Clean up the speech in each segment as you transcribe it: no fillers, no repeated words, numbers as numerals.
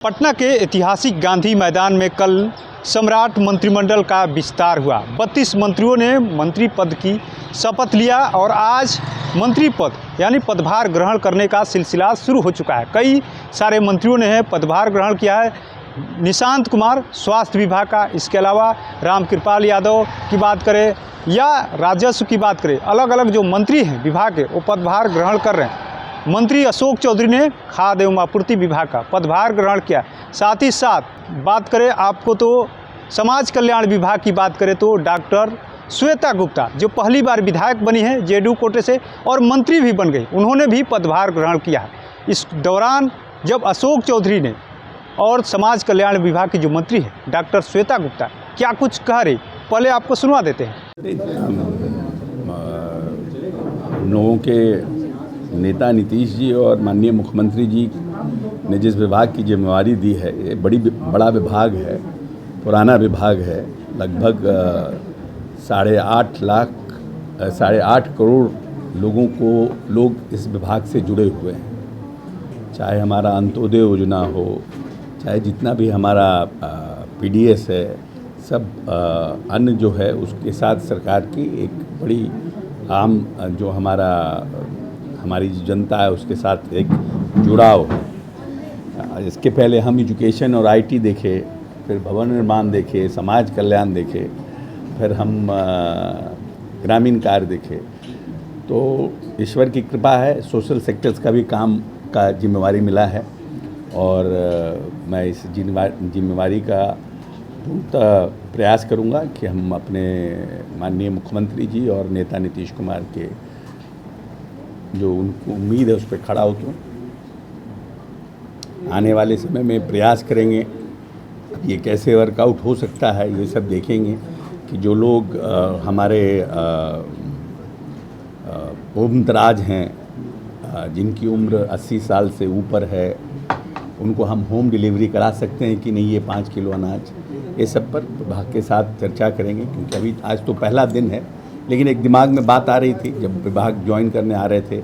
पटना के ऐतिहासिक गांधी मैदान में कल सम्राट मंत्रिमंडल का विस्तार हुआ। 32 मंत्रियों ने मंत्री पद की शपथ लिया और आज मंत्री पद यानी पदभार ग्रहण करने का सिलसिला शुरू हो चुका है। कई सारे मंत्रियों ने पदभार ग्रहण किया है। निशांत कुमार स्वास्थ्य विभाग का, इसके अलावा रामकृपाल यादव की बात करें या राजस्व की बात करें, अलग अलग जो मंत्री हैं विभाग के वो पदभार ग्रहण कर रहे हैं। मंत्री अशोक चौधरी ने खाद्य एवं आपूर्ति विभाग का पदभार ग्रहण किया। साथ ही साथ बात करें आपको तो समाज कल्याण विभाग की बात करें तो डॉक्टर श्वेता गुप्ता जो पहली बार विधायक बनी है जेडीयू कोटे से और मंत्री भी बन गई, उन्होंने भी पदभार ग्रहण किया है। इस दौरान जब अशोक चौधरी ने और समाज कल्याण विभाग की जो मंत्री है डॉक्टर श्वेता गुप्ता क्या कुछ कह रही, पहले आपको सुनवा देते हैं। लोगों के नेता नीतीश जी और माननीय मुख्यमंत्री जी ने जिस विभाग की जिम्मेवारी दी है, ये बड़ा विभाग है, पुराना विभाग है। लगभग 8.5 करोड़ लोग इस विभाग से जुड़े हुए हैं। चाहे हमारा अंत्योदय योजना हो, चाहे जितना भी हमारा पीडीएस है, सब अन्य जो है उसके साथ सरकार की एक बड़ी आम जो हमारी जनता है उसके साथ एक जुड़ाव है। इसके पहले हम एजुकेशन और आईटी देखे, फिर भवन निर्माण देखे, समाज कल्याण देखे, फिर हम ग्रामीण कार्य देखे। तो ईश्वर की कृपा है, सोशल सेक्टर्स का भी काम का जिम्मेवारी मिला है और मैं इस जिम्मेवारी का पूर्ण प्रयास करूंगा कि हम अपने माननीय मुख्यमंत्री जी और नेता नीतीश कुमार के जो उनको उम्मीद है उस पर खड़ा होकर आने वाले समय में प्रयास करेंगे। ये कैसे वर्कआउट हो सकता है ये सब देखेंगे कि जो लोग हमारे उम्रदराज हैं, जिनकी उम्र 80 साल से ऊपर है, उनको हम होम डिलीवरी करा सकते हैं कि नहीं, ये 5 किलो अनाज, ये सब पर विभाग के साथ चर्चा करेंगे। क्योंकि अभी आज तो पहला दिन है, लेकिन एक दिमाग में बात आ रही थी जब विभाग ज्वाइन करने आ रहे थे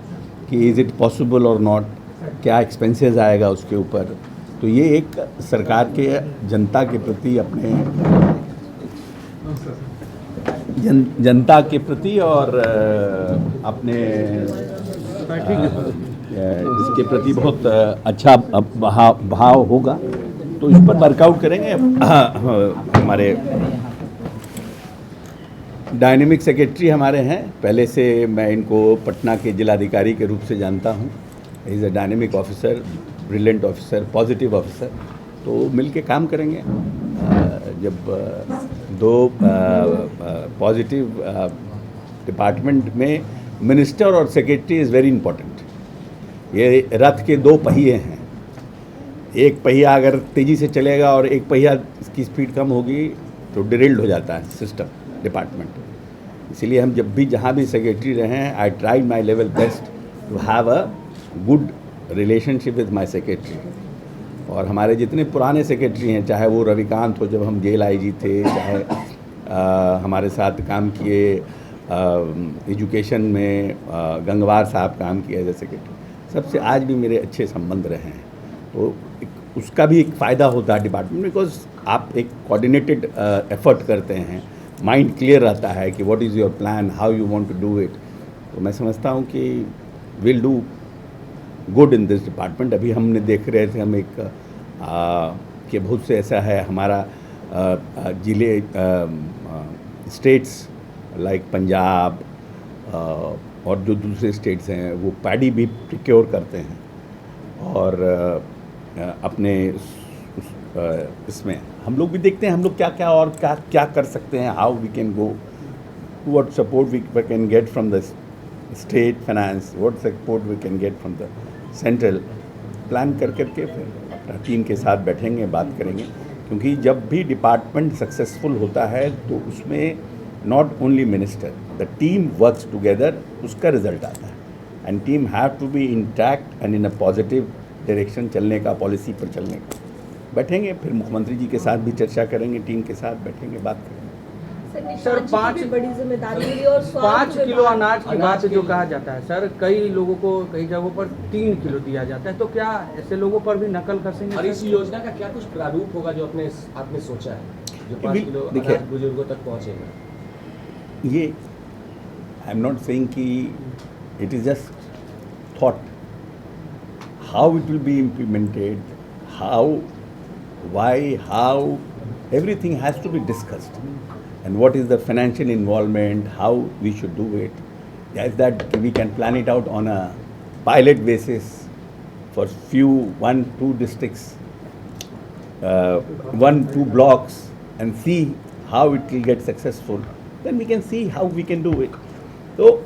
कि इज़ इट पॉसिबल और नॉट, क्या एक्सपेंसेस आएगा उसके ऊपर। तो ये एक सरकार के जनता के प्रति जनता के प्रति और अपने इसके प्रति बहुत अच्छा भाव होगा। तो इस पर वर्कआउट करेंगे। हमारे डायनेमिक सेक्रेटरी हमारे हैं, पहले से मैं इनको पटना के जिलाधिकारी के रूप से जानता हूँ। Is a dynamic officer, brilliant officer, positive officer. तो मिल के काम करेंगे। जब दो पॉजिटिव डिपार्टमेंट में मिनिस्टर और सेक्रेटरी इज़ वेरी इम्पोर्टेंट। ये रथ के 2 पहिए हैं, एक पहिया अगर तेज़ी से चलेगा और एक पहिया इसकी स्पीड कम होगी तो डिरेल्ड हो जाता है सिस्टम, डिपार्टमेंट। इसीलिए हम जब भी जहाँ भी सेक्रेटरी रहे हैं, I tried my level best to have a good relationship with my secretary. और हमारे जितने पुराने सेक्रेटरी हैं, चाहे वो रविकांत हो जब हम जेल आईजी थे, चाहे हमारे साथ काम किए एजुकेशन में गंगवार साहब काम किए एज ए सेक्रेटरी, सबसे आज भी मेरे अच्छे संबंध रहे हैं। तो उसका भी एक फ़ायदा होता है डिपार्टमेंट में, बिकॉज आप एक कोऑर्डिनेटेड एफर्ट करते हैं, माइंड क्लियर रहता है कि what is your plan, how you want to do it. तो मैं समझता हूँ कि will do good in this department. अभी हमने देख रहे थे, हम एक कि बहुत से ऐसा है हमारा जिले स्टेट्स लाइक पंजाब और जो दूसरे स्टेट्स हैं वो पैडी भी प्रिक्योर करते हैं और अपने इसमें हम लोग भी देखते हैं हम लोग क्या कर सकते हैं, how we can go, what support we can get from the state finance, what support we can get from the central. Plan करके फिर अपना टीम के साथ बैठेंगे, बात करेंगे। क्योंकि जब भी डिपार्टमेंट सक्सेसफुल होता है तो उसमें not only minister, the team works together, उसका रिजल्ट आता है। And team have to be intact and in a positive direction चलने का, पॉलिसी पर चलने का। बैठेंगे, फिर मुख्यमंत्री जी के साथ भी चर्चा करेंगे, टीम के साथ बैठेंगे, बात करेंगे। सर 5 बड़ी जिम्मेदारी मिली और 5 किलो अनाज की बात जो कहा जाता है सर, कई लोगों को कई जगहों पर 3 किलो दिया जाता है, तो क्या ऐसे लोगों पर भी नकल कसेंगे? और इस योजना का क्या कुछ प्रारूप होगा जो आपने सोचा है जो 5 किलो देखिए, अनाज बुजुर्गों तक पहुंचेगा? ये आई एम नॉट सेइंग कि it is just thought, how it will be implemented, how, why, how, everything has to be discussed, and what is the financial involvement, how we should do it. Yes, that we can plan it out on a pilot basis for few 1-2 districts, 1-2 blocks, and see how it will get successful. Then we can see how we can do it. तो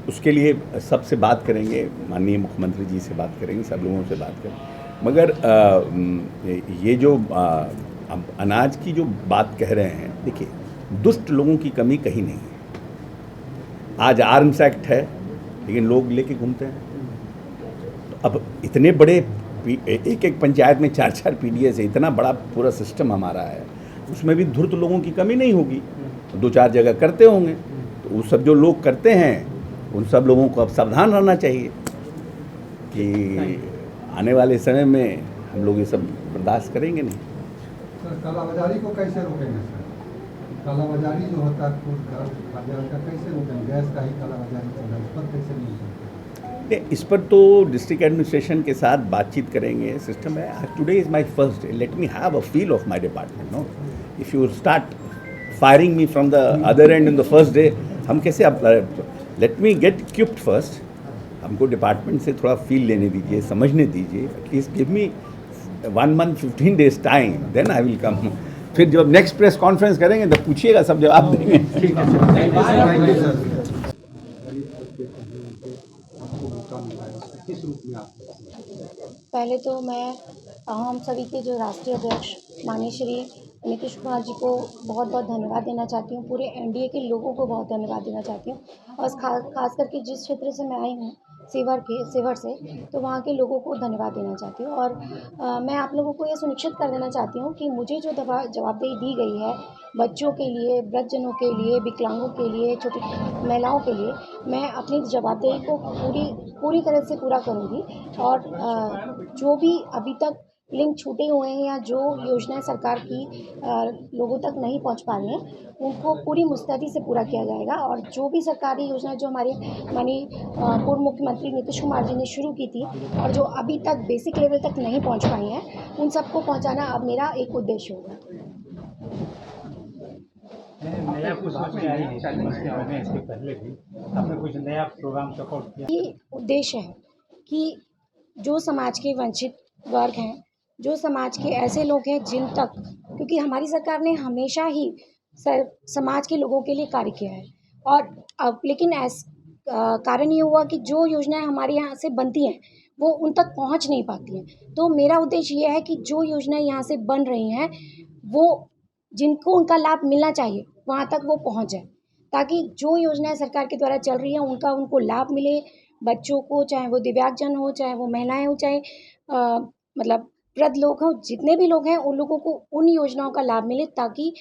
उसके लिए सबसे बात करेंगे, माननीय मुख्यमंत्री जी से बात करेंगे, सब लोगों से बात करेंगे। मगर ये जो अनाज की जो बात कह रहे हैं, देखिए दुष्ट लोगों की कमी कहीं नहीं है। आज आर्म्स एक्ट है लेकिन लोग लेके घूमते हैं। तो अब इतने बड़े एक पंचायत में 4-4 PDS है, इतना बड़ा पूरा सिस्टम हमारा है, उसमें भी धूर्त लोगों की कमी नहीं होगी। 2-4 जगह करते होंगे, तो वो सब जो लोग करते हैं उन सब लोगों को अब सावधान रहना चाहिए कि आने वाले समय में हम लोग ये सब बर्दाश्त करेंगे नहीं। सर, कालाबाजारी को कैसे रोकेंगे सर? कालाबाजारी जो होता है फूड खाद्यान्न का कैसे रोकेंगे? गैस का ही कालाबाजारी चल रहा है, इस पर कैसे नहीं सकते? इस पर तो डिस्ट्रिक्ट एडमिनिस्ट्रेशन के साथ बातचीत करेंगे, सिस्टम है। Today is my first day, let me have a feel of my department. No, if you start firing me from the other end in the first day, हम कैसे? Let me get equipped first, हमको department से थोड़ा feel लेने दीजिए, समझने दीजिए। At least give me 1 month 15 days time, then I will come. फिर जब नेक्स्ट प्रेस कॉन्फ्रेंस करेंगे तो पूछिएगा, सब जवाब देंगे। Thank you sir. किस रूप में आप? पहले तो मैं हम सभी के जो राष्ट्रीय अध्यक्ष माननीय श्री नीतीश कुमार जी को बहुत बहुत धन्यवाद देना चाहती हूँ। पूरे एनडीए के लोगों को बहुत धन्यवाद देना चाहती हूँ, और खास करके जिस क्षेत्र से मैं आई हूँ सेवर से, तो वहाँ के लोगों को धन्यवाद देना चाहती हूँ। और मैं आप लोगों को ये सुनिश्चित कर देना चाहती हूँ कि मुझे जो जवाबदेही दी गई है बच्चों के लिए, वृद्धजनों के लिए, विकलांगों के लिए, छोटी महिलाओं के लिए, मैं अपनी जवाबदेही को पूरी तरह से पूरा करूँगी। और जो भी अभी तक लिंक छूटे हुए हैं या जो योजनाएं सरकार की लोगों तक नहीं पहुंच पा रही हैं, उनको पूरी मुस्तैदी से पूरा किया जाएगा। और जो भी सरकारी योजनाएं जो हमारे माननीय पूर्व मुख्यमंत्री नीतीश कुमार जी ने शुरू की थी और जो अभी तक बेसिक लेवल तक नहीं पहुंच पाई हैं, उन सबको पहुंचाना अब मेरा एक उद्देश्य होगा। नया कुछ इसके पहले भी आपने कुछ नया प्रोग्राम सपोर्ट किया? ये उद्देश्य है कि जो समाज के वंचित वर्ग हैं, जो समाज के ऐसे लोग हैं जिन तक, क्योंकि हमारी सरकार ने हमेशा ही समाज के लोगों के लिए कार्य किया है, और अब लेकिन कारण ये हुआ कि जो योजनाएं हमारे यहाँ से बनती हैं वो उन तक पहुँच नहीं पाती हैं। तो मेरा उद्देश्य ये है कि जो योजनाएं यहाँ से बन रही हैं वो जिनको उनका लाभ मिलना चाहिए वहाँ तक वो पहुँच जाए, ताकि जो योजनाएं सरकार के द्वारा चल रही हैं उनको लाभ मिले। बच्चों को, चाहे वो दिव्यांगजन हो, चाहे वो महिलाएं हो, चाहे मतलब वृद्ध लोग हों, जितने भी लोग हैं उन लोगों को उन योजनाओं का लाभ मिले, ताकि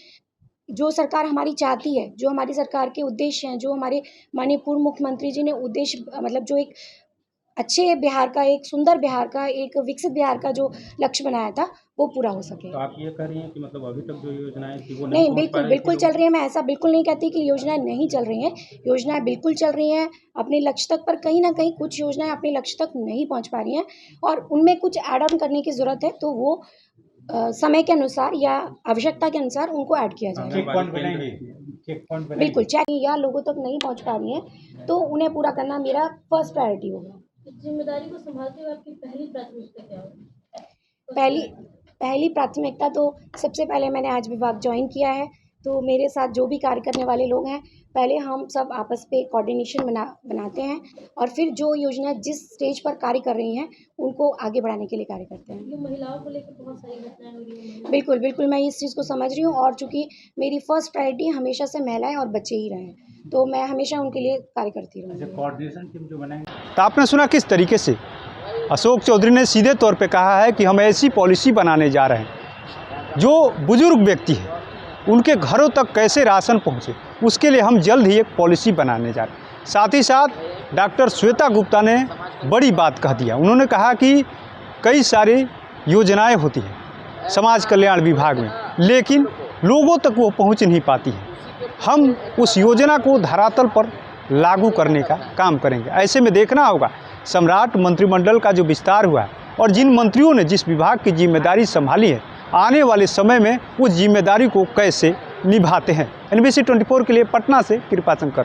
जो सरकार हमारी चाहती है, जो हमारी सरकार के उद्देश्य हैं, जो हमारे माननीय पूर्व मुख्यमंत्री जी ने उद्देश्य, मतलब जो एक अच्छे बिहार का, एक सुंदर बिहार का, एक विकसित बिहार का जो लक्ष्य बनाया था वो पूरा हो सके। तो आप ये कह रही हैं कि मतलब अभी तक जो योजनाएं थी वो नहीं, बिल्कुल चल रही है। मैं ऐसा बिल्कुल नहीं कहती कि योजनाएं नहीं चल रही हैं, योजनाएं बिल्कुल चल रही हैं अपने लक्ष्य तक, पर कहीं ना कहीं कुछ योजनाएं अपने लक्ष्य तक नहीं पहुंच पा रही हैं और उनमें कुछ ऐड ऑन करने की ज़रूरत है, तो वो समय के अनुसार या आवश्यकता के अनुसार उनको ऐड किया जाएगा। बिल्कुल, चाहे या लोगों तक नहीं पहुँच पा रही हैं तो उन्हें पूरा करना मेरा फर्स्ट प्रायोरिटी होगा। जिम्मेदारी को संभालते हुए आपकी पहली प्राथमिकता क्या होगी? पहली प्राथमिकता तो सबसे पहले मैंने आज विभाग ज्वाइन किया है, तो मेरे साथ जो भी कार्य करने वाले लोग हैं, पहले हम सब आपस पे कोऑर्डिनेशन बनाते हैं और फिर जो योजना जिस स्टेज पर कार्य कर रही हैं उनको आगे बढ़ाने के लिए कार्य करते हैं। ये महिलाओं को लेकर बहुत सारी घटनाएं हो रही हैं। बिल्कुल मैं इस चीज़ को समझ रही हूँ, और चूँकि मेरी फर्स्ट प्रायोरिटी हमेशा से महिलाएं और बच्चे ही रहे हैं, तो मैं हमेशा उनके लिए कार्य करती रहूँगी। कोऑर्डिनेशन टीम जो बनाएंगे, तो आपने सुना किस तरीके से अशोक चौधरी ने सीधे तौर पे कहा है कि हम ऐसी पॉलिसी बनाने जा रहे हैं जो बुजुर्ग व्यक्ति है, उनके घरों तक कैसे राशन पहुँचे, उसके लिए हम जल्द ही एक पॉलिसी बनाने जा रहे हैं। साथ ही साथ डॉक्टर श्वेता गुप्ता ने बड़ी बात कह दिया। उन्होंने कहा कि कई सारी योजनाएं होती हैं समाज कल्याण विभाग में, लेकिन लोगों तक वो पहुंच नहीं पाती है। हम उस योजना को धरातल पर लागू करने का काम करेंगे। ऐसे में देखना होगा सम्राट मंत्रिमंडल का जो विस्तार हुआ है और जिन मंत्रियों ने जिस विभाग की जिम्मेदारी संभाली है, आने वाले समय में उस जिम्मेदारी को कैसे निभाते हैं। NBC 24 के लिए पटना से कृपाशंकर।